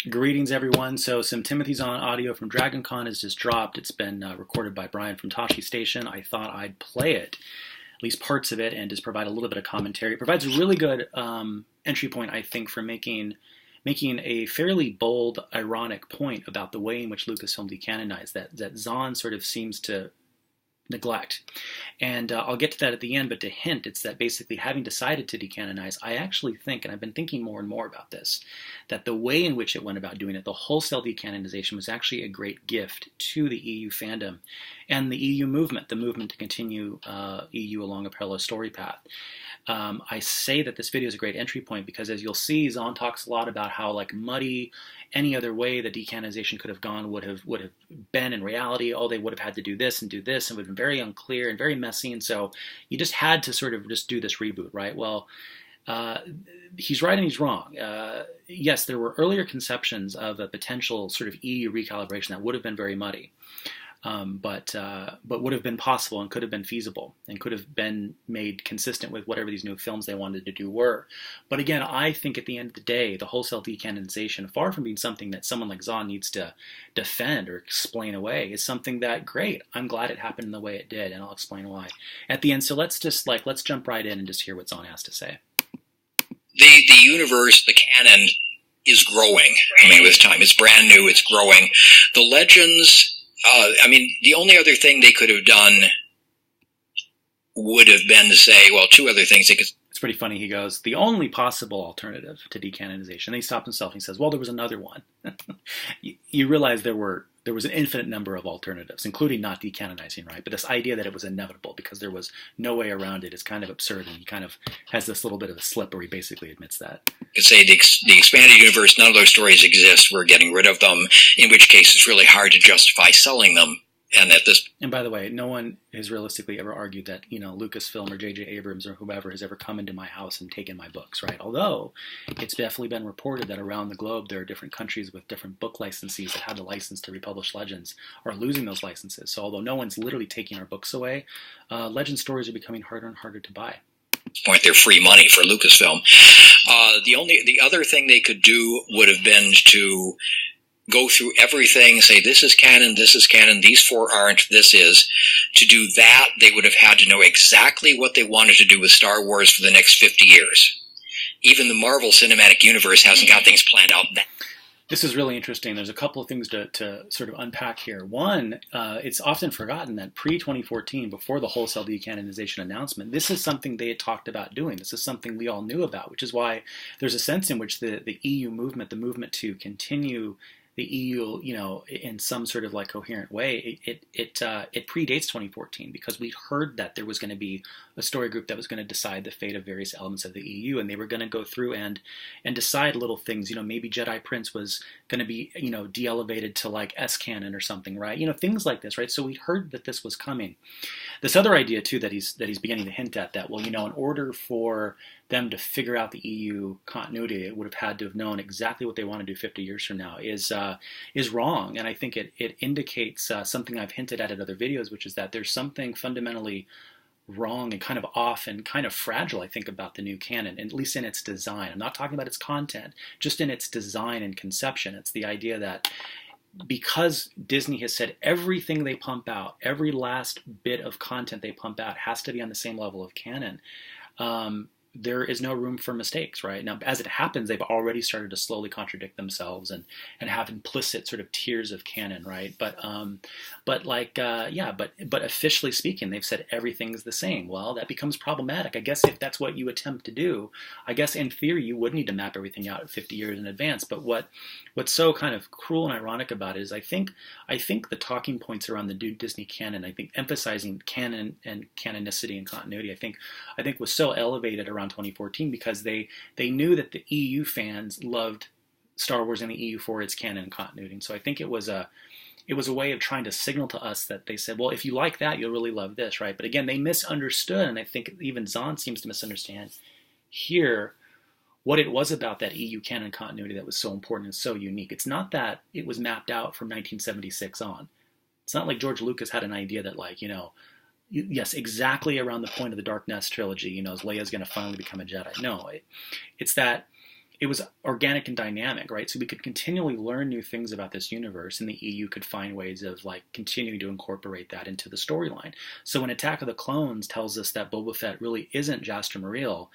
Greetings, everyone. So, some Timothy Zahn audio from DragonCon has just dropped. It's been recorded by Brian from Tashi Station. I thought I'd play it, at least parts of it, and just provide a little bit of commentary. It provides a really good entry point, I think, for making a fairly bold, ironic point about the way in which Lucasfilm decanonized that Zahn sort of seems to neglect. And I'll get to that at the end, but to hint, it's that basically having decided to decanonize, I actually think, and I've been thinking more and more about this, that the way in which it went about doing it, the wholesale decanonization, was actually a great gift to the EU fandom and the EU movement, the movement to continue EU along a parallel story path. I say that this video is a great entry point because, as you'll see, Zahn talks a lot about how muddy any other way the decanonization could have gone would have been in reality. Oh, they would have had to do this, and would have been very unclear and very messy, and so you just had to sort of just do this reboot, right? Well, he's right and he's wrong. Yes, there were earlier conceptions of a potential sort of EU recalibration that would have been very muddy. But would have been possible and could have been feasible and could have been made consistent with whatever these new films they wanted to do were. But again, I think at the end of the day, the wholesale decanonization, far from being something that someone like Zahn needs to defend or explain away, is something that, great, I'm glad it happened in the way it did, and I'll explain why at the end. So let's jump right in and just hear what Zahn has to say. The universe, the canon, is growing. I mean, with time, it's brand new, it's growing. The legends... the only other thing they could have done would have been to say, well, two other things they could... It's pretty funny. He goes, the only possible alternative to decanonization. Then he stops himself and he says, well, there was another one. You realize there was an infinite number of alternatives, including not decanonizing, right? But this idea that it was inevitable because there was no way around it is kind of absurd, and he kind of has this little bit of a slip where he basically admits that. You could say the expanded universe, none of those stories exist, we're getting rid of them, in which case it's really hard to justify selling them. And by the way, no one has realistically ever argued that, Lucasfilm or J.J. Abrams or whoever has ever come into my house and taken my books, right? Although it's definitely been reported that around the globe there are different countries with different book licensees that had the license to republish Legends are losing those licenses. So although no one's literally taking our books away, Legend stories are becoming harder and harder to buy. Point, they're free money for Lucasfilm. The other thing they could do would have been to go through everything, say this is canon, these four aren't, this is. To do that, they would have had to know exactly what they wanted to do with Star Wars for the next 50 years. Even the Marvel Cinematic Universe hasn't got things planned out. This is really interesting. There's a couple of things to sort of unpack here. One, it's often forgotten that pre-2014, before the wholesale decanonization announcement, this is something they had talked about doing. This is something we all knew about, which is why there's a sense in which the EU movement, the movement to continue the EU, in some sort of coherent way, it predates 2014 because we heard that there was going to be a story group that was going to decide the fate of various elements of the EU, and they were going to go through and decide little things. Maybe Jedi Prince was going to be de-elevated to S canon or something, right? Things like this, right? So we heard that this was coming. This other idea too that he's beginning to hint at, that in order for them to figure out the EU continuity, it would have had to have known exactly what they want to do 50 years from now, is wrong. And I think it indicates something I've hinted at in other videos, which is that there's something fundamentally wrong and kind of off and kind of fragile, I think, about the new canon, at least in its design. I'm not talking about its content, just in its design and conception. It's the idea that because Disney has said everything they pump out, every last bit of content they pump out has to be on the same level of canon, there is no room for mistakes, right? Now, as it happens, they've already started to slowly contradict themselves and have implicit sort of tiers of canon, right? But officially speaking, they've said everything's the same. Well, that becomes problematic. I guess if that's what you attempt to do, I guess in theory you would need to map everything out 50 years in advance. But what's so kind of cruel and ironic about it is I think the talking points around the new Disney canon, I think emphasizing canon and canonicity and continuity, I think was so elevated around 2014 because they knew that the EU fans loved Star Wars and the EU for its canon and continuity. And so I think it was a way of trying to signal to us that they said, well, if you like that, you'll really love this, right? But again, they misunderstood, and I think even Zahn seems to misunderstand here what it was about that EU canon continuity that was so important and so unique. It's not that it was mapped out from 1976 on. It's not like George Lucas had an idea that yes, exactly around the point of the Dark Nest trilogy, Leia's going to finally become a Jedi. No, it's that it was organic and dynamic, right? So we could continually learn new things about this universe, and the EU could find ways of like continuing to incorporate that into the storyline. So when Attack of the Clones tells us that Boba Fett really isn't Jasper Muriel,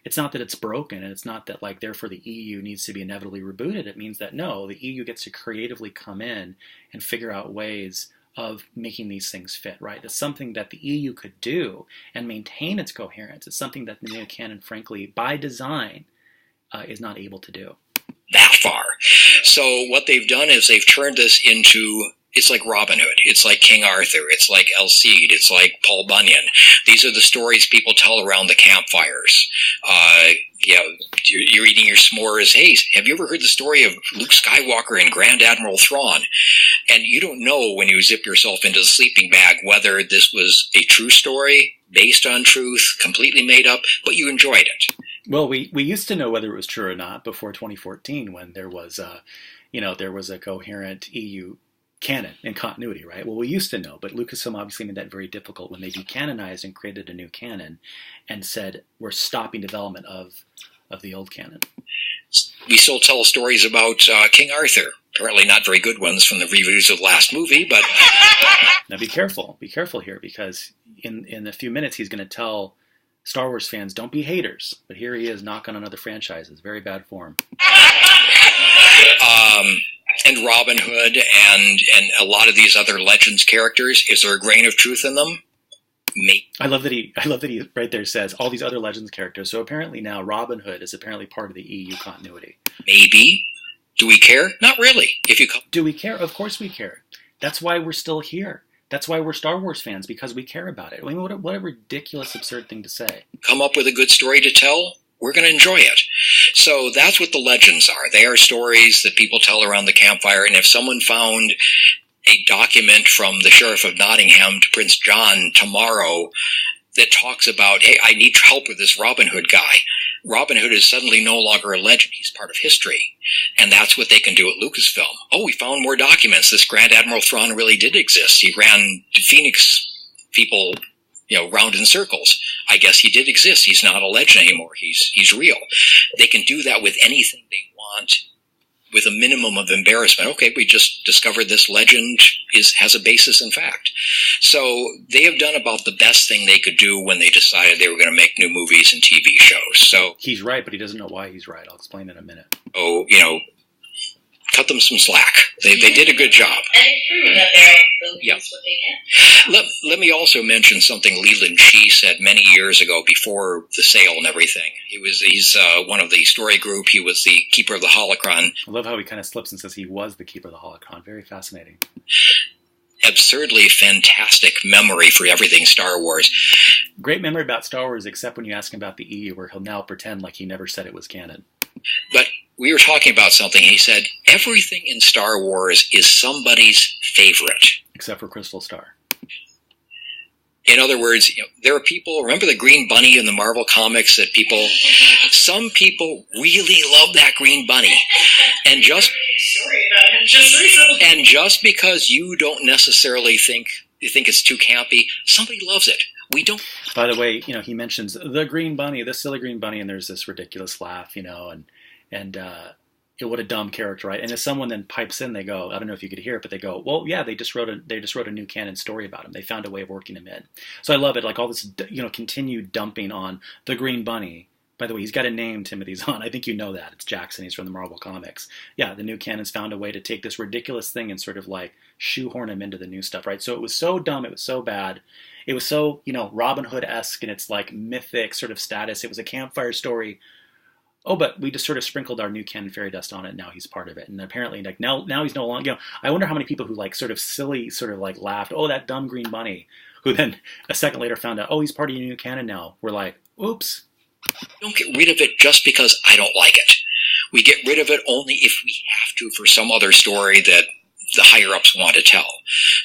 it's not that it's broken, and it's not that like therefore the EU needs to be inevitably rebooted. It means that no, the EU gets to creatively come in and figure out ways of making these things fit, right? It's something that the EU could do and maintain its coherence. It's something that the new canon, frankly, by design, is not able to do. That far. So what they've done is they've turned this into, it's like Robin Hood, it's like King Arthur, it's like El Cid, it's like Paul Bunyan. These are the stories people tell around the campfires. You're eating your s'mores. Hey, have you ever heard the story of Luke Skywalker and Grand Admiral Thrawn? And you don't know when you zip yourself into the sleeping bag whether this was a true story, based on truth, completely made up, but you enjoyed it. Well, we used to know whether it was true or not before 2014, when there was a coherent EU canon and continuity, right? Well, we used to know, but Lucasfilm obviously made that very difficult when they decanonized and created a new canon and said we're stopping development of the old canon. We still tell stories about King Arthur. Apparently not very good ones from the reviews of the last movie, but... Now be careful here, because in a few minutes he's going to tell Star Wars fans, don't be haters. But here he is knocking on other franchises. Very bad form. And Robin Hood and a lot of these other Legends characters, is there a grain of truth in them? Maybe. I love that he right there says all these other Legends characters. So apparently now Robin Hood is apparently part of the EU continuity. Maybe. Do we care? Not really. Do we care? Of course we care. That's why we're still here. That's why we're Star Wars fans, because we care about it. I mean, what a ridiculous, absurd thing to say. Come up with a good story to tell, we're going to enjoy it. So that's what the Legends are. They are stories that people tell around the campfire, and if someone found a document from the Sheriff of Nottingham to Prince John tomorrow that talks about, hey, I need help with this Robin Hood guy, Robin Hood is suddenly no longer a legend. He's part of history. And that's what they can do at Lucasfilm. Oh, we found more documents. This Grand Admiral Thrawn really did exist. He ran Phoenix people, round in circles. I guess he did exist. He's not a legend anymore. He's real. They can do that with anything they want with a minimum of embarrassment. Okay, we just discovered this legend has a basis in fact. So they have done about the best thing they could do when they decided they were going to make new movies and TV shows. So he's right, but he doesn't know why he's right. I'll explain in a minute. Oh, cut them some slack. They did a good job. And it's true that they'll use what they can. Let me also mention something Leland said many years ago before the sale and everything. He's one of the story group. He was the keeper of the holocron. I love how he kind of slips and says he was the keeper of the holocron. Very fascinating. Absurdly fantastic memory for everything Star Wars. Great memory about Star Wars, except when you ask him about the EU, where he'll now pretend like he never said it was canon. But we were talking about something. He said, everything in Star Wars is somebody's favorite. Except for Crystal Star. In other words, there are people, remember the Green Bunny in the Marvel comics some people really love that Green Bunny. And just because you don't necessarily you think it's too campy, somebody loves it. We don't. By the way, he mentions the Green Bunny, the silly Green Bunny, and there's this ridiculous laugh, and what a dumb character, right? And if someone then pipes in, they go, I don't know if you could hear it, but they go, well, yeah, they just wrote a new canon story about him. They found a way of working him in. So I love it, like all this, continued dumping on the Green Bunny. By the way, he's got a name, Timothy Zahn. I think you know that. It's Jackson. He's from the Marvel Comics. Yeah, the new canon's found a way to take this ridiculous thing and sort of like shoehorn him into the new stuff, right? So it was so dumb. It was so bad. It was so, Robin Hood-esque in its like mythic sort of status. It was a campfire story. Oh, but we just sort of sprinkled our new canon fairy dust on it. Now he's part of it. And apparently like now he's no longer, I wonder how many people who like sort of silly, sort of like laughed, oh, that dumb Green Bunny, who then a second later found out, oh, he's part of your new canon now. We're like, oops. Don't get rid of it just because I don't like it. We get rid of it only if we have to for some other story that the higher-ups want to tell.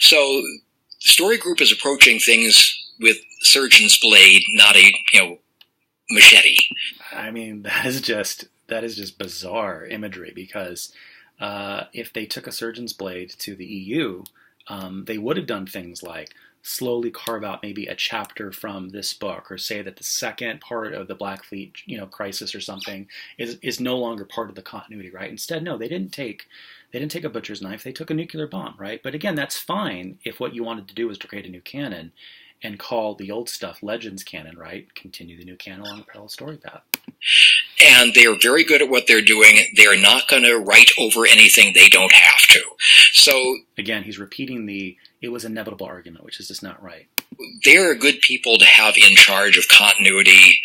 So the story group is approaching things with surgeon's blade, not a, machete. I mean, that is just bizarre imagery, because if they took a surgeon's blade to the EU, they would have done things like slowly carve out maybe a chapter from this book, or say that the second part of the Black Fleet, crisis or something is no longer part of the continuity, right? Instead, no, they didn't take a butcher's knife, they took a nuclear bomb, right? But again, that's fine if what you wanted to do was to create a new canon and call the old stuff Legends canon, right? Continue the new canon along a parallel story path. And they're very good at what they're doing. They're not going to write over anything they don't have to. So again, he's repeating it was inevitable argument, which is just not right. They're good people to have in charge of continuity.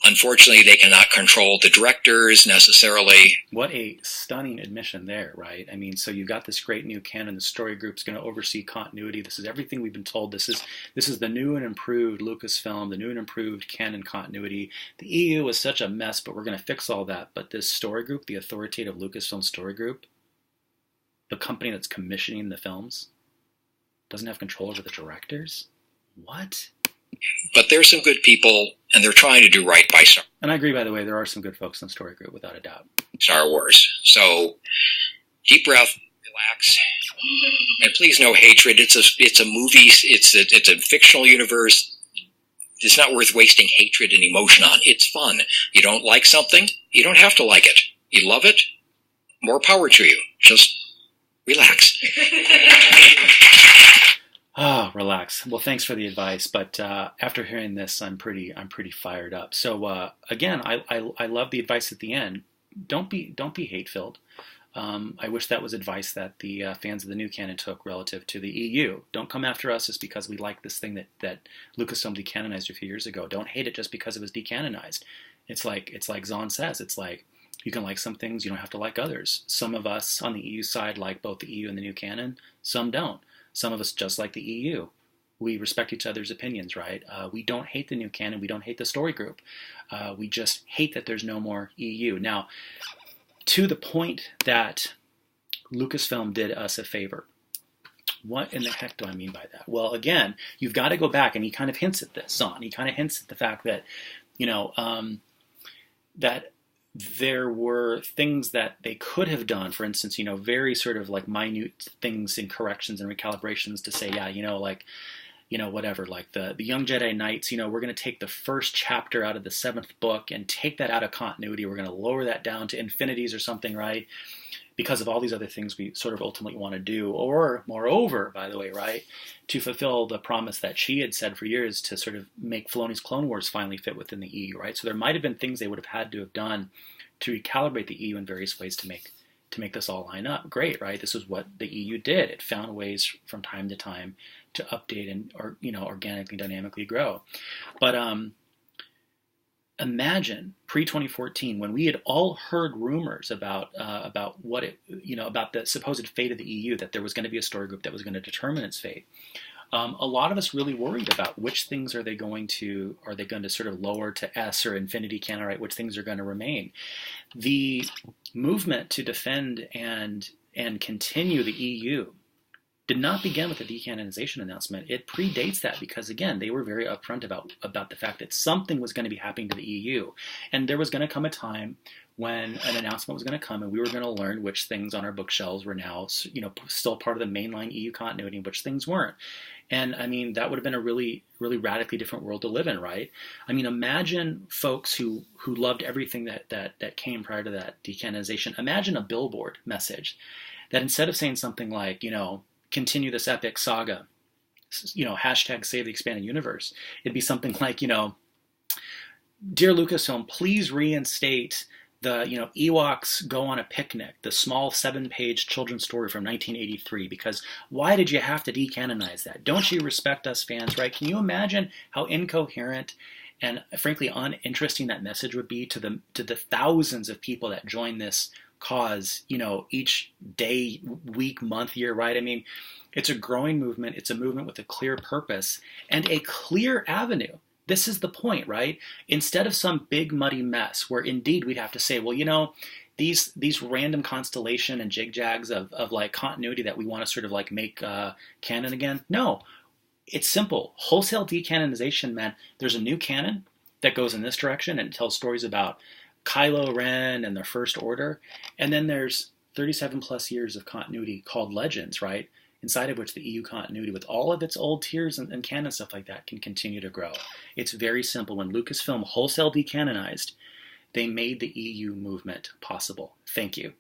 Unfortunately, they cannot control the directors necessarily. What a stunning admission there, right? I mean, so you've got this great new canon. The story group's going to oversee continuity. This is everything we've been told. This is the new and improved Lucasfilm, the new and improved canon continuity. The EU is such a mess, but we're going to fix all that. But this story group, the authoritative Lucasfilm story group, the company that's commissioning the films, doesn't have control over the directors? What? But there's some good people, and they're trying to do right by Star Wars. And I agree, by the way, there are some good folks in the story group, without a doubt. Star Wars. So, deep breath, relax, and please no hatred. It's a movie. It's a fictional universe. It's not worth wasting hatred and emotion on. It's fun. You don't like something, you don't have to like it. You love it, more power to you. Just relax. Relax. Well, thanks for the advice, but after hearing this, I'm pretty fired up. So again, I love the advice at the end. Don't be hate-filled. I wish that was advice that the fans of the new canon took relative to the EU. Don't come after us just because we like this thing that Lucasfilm decanonized a few years ago. Don't hate it just because it was decanonized. It's like Zahn says. It's like you can like some things, you don't have to like others. Some of us on the EU side like both the EU and the new canon. Some don't. Some of us just like the EU. We respect each other's opinions, right? We don't hate the new canon. We don't hate the story group. We just hate that there's no more EU. Now, to the point that Lucasfilm did us a favor. What in the heck do I mean by that? Well, again, you've got to go back, and he kind of hints at this, Zahn. He kind of hints at the fact that, that there were things that they could have done, for instance, very sort of like minute things and corrections and recalibrations to say, whatever, like the Young Jedi Knights, we're going to take the first chapter out of the 7th book and take that out of continuity. We're going to lower that down to infinities or something, right? Because of all these other things we sort of ultimately want to do. Or, moreover, by the way, right, to fulfill the promise that she had said for years to sort of make Filoni's Clone Wars finally fit within the EU, right? So there might have been things they would have had to have done to recalibrate the EU in various ways to make this all line up. Great, right? This is what the EU did. It found ways from time to time to update and organically, dynamically grow. But imagine pre-2014 when we had all heard rumors about what it about the supposed fate of the EU, that there was going to be a story group that was going to determine its fate. A lot of us really worried about which things are they going to sort of lower to S or infinity canon, right? Which things are going to remain. The movement to defend and continue the EU did not begin with the decanonization announcement. It predates that because, again, they were very upfront about the fact that something was going to be happening to the EU. And there was going to come a time when an announcement was going to come and we were going to learn which things on our bookshelves were now, still part of the mainline EU continuity and which things weren't. And, I mean, that would have been a really, really radically different world to live in, right? I mean, imagine folks who loved everything that came prior to that decanonization. Imagine a billboard message that instead of saying something like, continue this epic saga, hashtag save the expanded universe, it'd be something like, dear Lucasfilm, please reinstate the, Ewoks Go on a Picnic, the small 7-page children's story from 1983, because why did you have to decanonize that? Don't you respect us fans, right? Can you imagine how incoherent and frankly uninteresting that message would be to the thousands of people that join this cause, each day, week, month, year, right? I mean, it's a growing movement. It's a movement with a clear purpose and a clear avenue. This is the point, right? Instead of some big muddy mess where indeed we'd have to say, well, these random constellation and jig-jags of like continuity that we want to sort of like make canon again. No, it's simple. Wholesale decanonization meant there's a new canon that goes in this direction and it tells stories about Kylo Ren and the First Order. And then there's 37 plus years of continuity called Legends, right? inside of which the EU continuity with all of its old tiers and canon stuff like that can continue to grow. It's very simple. When Lucasfilm wholesale decanonized, they made the EU movement possible. Thank you.